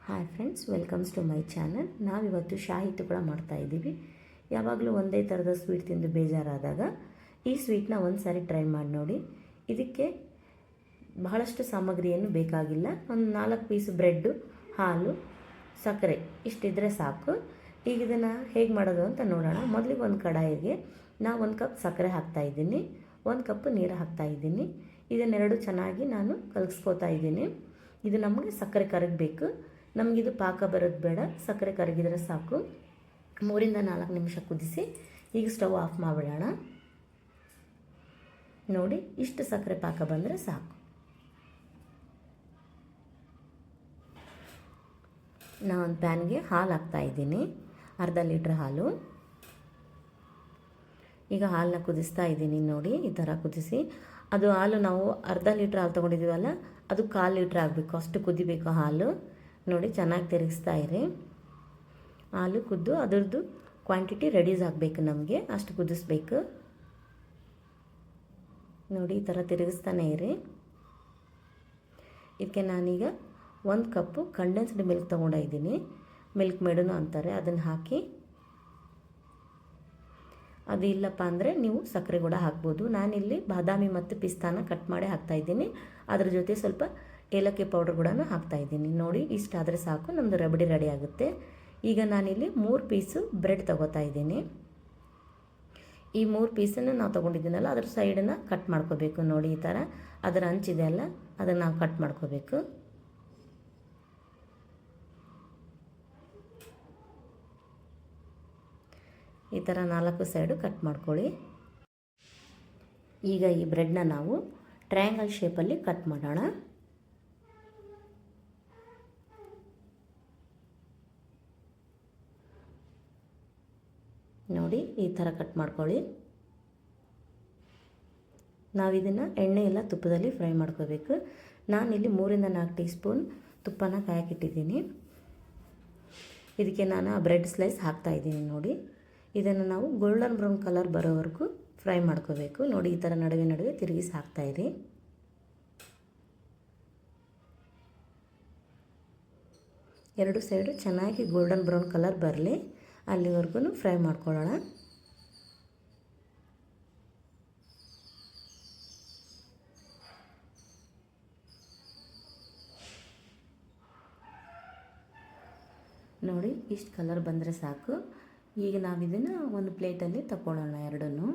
Hi friends, welcomes to my channel. ನಾವಿವತ್ತು ಶಾಹಿ ತುಕಡ ಮಾಡ್ತಾಯಿದ್ದೀವಿ. ಯಾವಾಗಲೂ ಒಂದೇ ಥರದ ಸ್ವೀಟ್ ತಿಂದು ಬೇಜಾರಾದಾಗ ಈ ಸ್ವೀಟ್ನ ಒಂದು ಸಾರಿ ಟ್ರೈ ಮಾಡಿ ನೋಡಿ. ಇದಕ್ಕೆ ಬಹಳಷ್ಟು ಸಾಮಗ್ರಿಯನ್ನು ಬೇಕಾಗಿಲ್ಲ. ಒಂದು 4 ಪೀಸ್ ಬ್ರೆಡ್ಡು, ಹಾಲು, ಸಕ್ಕರೆ ಇಷ್ಟಿದ್ರೆ ಸಾಕು. ಈಗ ಇದನ್ನು ಹೇಗೆ ಮಾಡೋದು ಅಂತ ನೋಡೋಣ. ಮೊದಲಿಗೆ ಒಂದು ಕಡಾಯಿಗೆ ನಾನು 1 ಕಪ್ ಸಕ್ಕರೆ ಹಾಕ್ತಾಯಿದ್ದೀನಿ, 1 ಕಪ್ ನೀರು ಹಾಕ್ತಾಯಿದ್ದೀನಿ. ಇದನ್ನೆರಡು ಚೆನ್ನಾಗಿ ನಾನು ಕಲಗಿಸ್ಕೋತಾ ಇದ್ದೀನಿ. ಇದು ನಮಗೆ ಸಕ್ಕರೆ ಕರಗಬೇಕು. ನಮಗಿದು ಪಾಕ ಬರೋದು ಬೇಡ, ಸಕ್ಕರೆ ಕರಗಿದ್ರೆ ಸಾಕು. 3 ರಿಂದ 4 ನಿಮಿಷ ಕುದಿಸಿ ಈಗ ಸ್ಟವ್ ಆಫ್ ಮಾಡಿಬಿಡೋಣ. ನೋಡಿ, ಇಷ್ಟು ಸಕ್ಕರೆ ಪಾಕ ಬಂದರೆ ಸಾಕು. ನಾನು ಒಂದು ಪ್ಯಾನ್ಗೆ ಹಾಲು ಹಾಕ್ತಾಯಿದ್ದೀನಿ, ಅರ್ಧ ಲೀಟ್ರ್ ಹಾಲು. ಈಗ ಹಾಲನ್ನ ಕುದಿಸ್ತಾ ಇದ್ದೀನಿ. ನೋಡಿ, ಈ ಥರ ಕುದಿಸಿ, ಅದು ಹಾಲು ನಾವು ಅರ್ಧ ಲೀಟ್ರ್ ಹಾಲು ತೊಗೊಂಡಿದ್ದೀವಲ್ಲ, ಅದು 1/4 ಲೀಟ್ರ್ ಆಗಬೇಕು, ಅಷ್ಟು ಕುದಿಬೇಕು ಹಾಲು. ನೋಡಿ, ಚೆನ್ನಾಗಿ ತಿರುಗಿಸ್ತಾ ಇರಿ. ಹಾಲು ಕುದ್ದು ಅದರದ್ದು ಕ್ವಾಂಟಿಟಿ ರೆಡೀಸ್ ಆಗಬೇಕು, ನಮಗೆ ಅಷ್ಟು ಕುದಿಸ್ಬೇಕು. ನೋಡಿ, ಈ ಥರ ತಿರುಗಿಸ್ತಾನೆ ಇರಿ. ಇದಕ್ಕೆ ನಾನೀಗ 1 ಕಪ್ಪು ಕಂಡೆನ್ಸ್ಡ್ ಮಿಲ್ಕ್ ತೊಗೊಂಡಿದ್ದೀನಿ, ಮಿಲ್ಕ್ ಮೇಡನು ಅಂತಾರೆ, ಅದನ್ನು ಹಾಕಿ. ಅದು ಇಲ್ಲಪ್ಪ ಅಂದರೆ ನೀವು ಸಕ್ಕರೆ ಕೂಡ ಹಾಕ್ಬೋದು. ನಾನಿಲ್ಲಿ ಬಾದಾಮಿ ಮತ್ತು ಪಿಸ್ತಾನ ಕಟ್ ಮಾಡಿ ಹಾಕ್ತಾಯಿದ್ದೀನಿ. ಅದ್ರ ಜೊತೆ ಸ್ವಲ್ಪ ಏಲಕ್ಕಿ ಪೌಡ್ರ್ ಕೂಡ ಹಾಕ್ತಾಯಿದ್ದೀನಿ. ನೋಡಿ, ಇಷ್ಟಾದರೆ ಸಾಕು, ನಮ್ಮದು ರಬಡಿ ರೆಡಿ ಆಗುತ್ತೆ. ಈಗ ನಾನಿಲ್ಲಿ 3 ಪೀಸು ಬ್ರೆಡ್ ತೊಗೋತಾ ಇದ್ದೀನಿ. ಈ 3 ಪೀಸನ್ನು ನಾವು ತೊಗೊಂಡಿದ್ದೀನಲ್ಲ, ಅದ್ರ ಸೈಡನ್ನು ಕಟ್ ಮಾಡ್ಕೋಬೇಕು. ನೋಡಿ, ಈ ಥರ ಅದರ ಹಂಚಿದೆ ಅಲ್ಲ, ಅದನ್ನು ನಾವು ಕಟ್ ಮಾಡ್ಕೋಬೇಕು. ಈ ಥರ 4 ಸೈಡು ಕಟ್ ಮಾಡ್ಕೊಳ್ಳಿ. ಈಗ ಈ ಬ್ರೆಡ್ನ ನಾವು ಟ್ರಯಾಂಗಲ್ ಶೇಪಲ್ಲಿ ಕಟ್ ಮಾಡೋಣ. ನೋಡಿ, ಈ ಥರ ಕಟ್ ಮಾಡ್ಕೊಳ್ಳಿ. ನಾವಿದನ್ನು ಎಣ್ಣೆ ಎಲ್ಲ ತುಪ್ಪದಲ್ಲಿ ಫ್ರೈ ಮಾಡ್ಕೋಬೇಕು. ನಾನಿಲ್ಲಿ 3 ರಿಂದ 4 ಟೀ ಸ್ಪೂನ್ ತುಪ್ಪನ ಕಾಯಕ್ಕಿಟ್ಟಿದ್ದೀನಿ. ಇದಕ್ಕೆ ನಾನು ಆ ಬ್ರೆಡ್ ಸ್ಲೈಸ್ ಹಾಕ್ತಾಯಿದ್ದೀನಿ. ನೋಡಿ, ಇದನ್ನು ನಾವು ಗೋಲ್ಡನ್ ಬ್ರೌನ್ ಕಲರ್ ಬರೋವರೆಗೂ ಫ್ರೈ ಮಾಡ್ಕೋಬೇಕು. ನೋಡಿ, ಈ ಥರ ನಡುವೆ ನಡುವೆ ತಿರುಗಿಸಿ ಹಾಕ್ತಾಯಿರಿ. ಎರಡು ಸೈಡು ಚೆನ್ನಾಗಿ ಗೋಲ್ಡನ್ ಬ್ರೌನ್ ಕಲರ್ ಬರಲಿ, ಅಲ್ಲಿವರೆಗೂ ಫ್ರೈ ಮಾಡ್ಕೊಳ್ಳೋಣ. ನೋಡಿ, ಇಷ್ಟು ಕಲರ್ ಬಂದರೆ ಸಾಕು. ಈಗ ನಾವಿದನ್ನು ಒಂದು ಪ್ಲೇಟಲ್ಲಿ ತಗೊಳ್ಳೋಣ ಎರಡನ್ನೂ.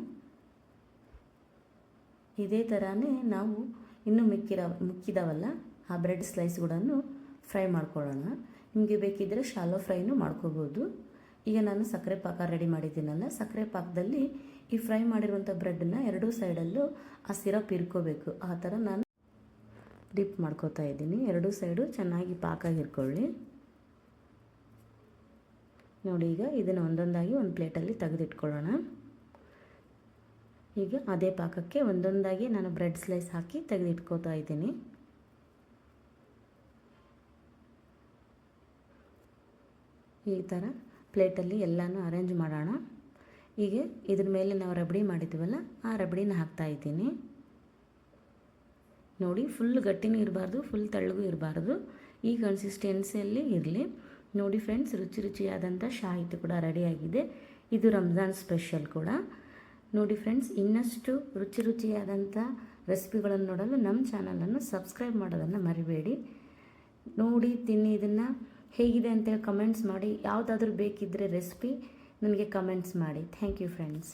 ಇದೇ ಥರನೇ ನಾವು ಇನ್ನೂ ಮುಕ್ಕಿದಾವಲ್ಲ ಆ ಬ್ರೆಡ್ ಸ್ಲೈಸ್ಗಳನ್ನು ಫ್ರೈ ಮಾಡ್ಕೊಳ್ಳೋಣ. ನಿಮಗೆ ಬೇಕಿದ್ದರೆ ಶಾಲೋ ಫ್ರೈನೂ ಮಾಡ್ಕೋಬೋದು. ಈಗ ನಾನು ಸಕ್ಕರೆ ಪಾಕ ರೆಡಿ ಮಾಡಿದ್ದೀನಲ್ಲ, ಸಕ್ಕರೆ ಪಾಕದಲ್ಲಿ ಈ ಫ್ರೈ ಮಾಡಿರುವಂಥ ಬ್ರೆಡ್ಡನ್ನ ಎರಡೂ ಸೈಡಲ್ಲೂ ಆ ಸಿರಪ್ ಇರ್ಕೋಬೇಕು. ಆ ಥರ ನಾನು ಡಿಪ್ ಮಾಡ್ಕೋತಾ ಇದ್ದೀನಿ. ಎರಡೂ ಸೈಡು ಚೆನ್ನಾಗಿ ಪಾಕ ಹಿರ್ಕೊಳ್ಳಿ. ನೋಡಿ, ಈಗ ಇದನ್ನು ಒಂದೊಂದಾಗಿ ಒಂದು ಪ್ಲೇಟಲ್ಲಿ ತೆಗೆದಿಟ್ಕೊಳ್ಳೋಣ. ಈಗ ಅದೇ ಪಾಕಕ್ಕೆ ಒಂದೊಂದಾಗಿ ನಾನು ಬ್ರೆಡ್ ಸ್ಲೈಸ್ ಹಾಕಿ ತೆಗೆದಿಟ್ಕೋತಾ ಇದ್ದೀನಿ. ಈ ಥರ ಪ್ಲೇಟಲ್ಲಿ ಎಲ್ಲನೂ ಅರೇಂಜ್ ಮಾಡೋಣ. ಈಗ ಇದ್ರ ಮೇಲೆ ನಾವು ರಬಡಿ ಮಾಡಿದ್ದೀವಲ್ಲ, ಆ ರಬಡಿನ ಹಾಕ್ತಾಯಿದ್ದೀನಿ. ನೋಡಿ, ಫುಲ್ ಗಟ್ಟಿನೂ ಇರಬಾರ್ದು, ಫುಲ್ ತೆಳ್ಳಗೂ ಇರಬಾರ್ದು, ಈ ಕನ್ಸಿಸ್ಟೆನ್ಸಿಯಲ್ಲಿ ಇರಲಿ. ನೋಡಿ ಫ್ರೆಂಡ್ಸ್, ರುಚಿಯಾದಂಥ ಶಾಹಿ ತುಕಡ ರೆಡಿಯಾಗಿದೆ. ಇದು ರಂಜಾನ್ ಸ್ಪೆಷಲ್ ಕೂಡ. ನೋಡಿ ಫ್ರೆಂಡ್ಸ್, ಇನ್ನಷ್ಟು ರುಚಿಯಾದಂಥ ರೆಸಿಪಿಗಳನ್ನು ನೋಡಲು ನಮ್ಮ ಚಾನಲನ್ನು ಸಬ್ಸ್ಕ್ರೈಬ್ ಮಾಡೋದನ್ನು ಮರಿಬೇಡಿ. ನೋಡಿ, ತಿನ್ನಿ, ಇದನ್ನು ಹೇಗಿದೆ ಅಂತೇಳಿ ಕಮೆಂಟ್ಸ್ ಮಾಡಿ. ಯಾವುದಾದ್ರೂ ಬೇಕಿದ್ದರೆ ರೆಸಿಪಿ ನನಗೆ ಕಮೆಂಟ್ಸ್ ಮಾಡಿ. Thank you friends.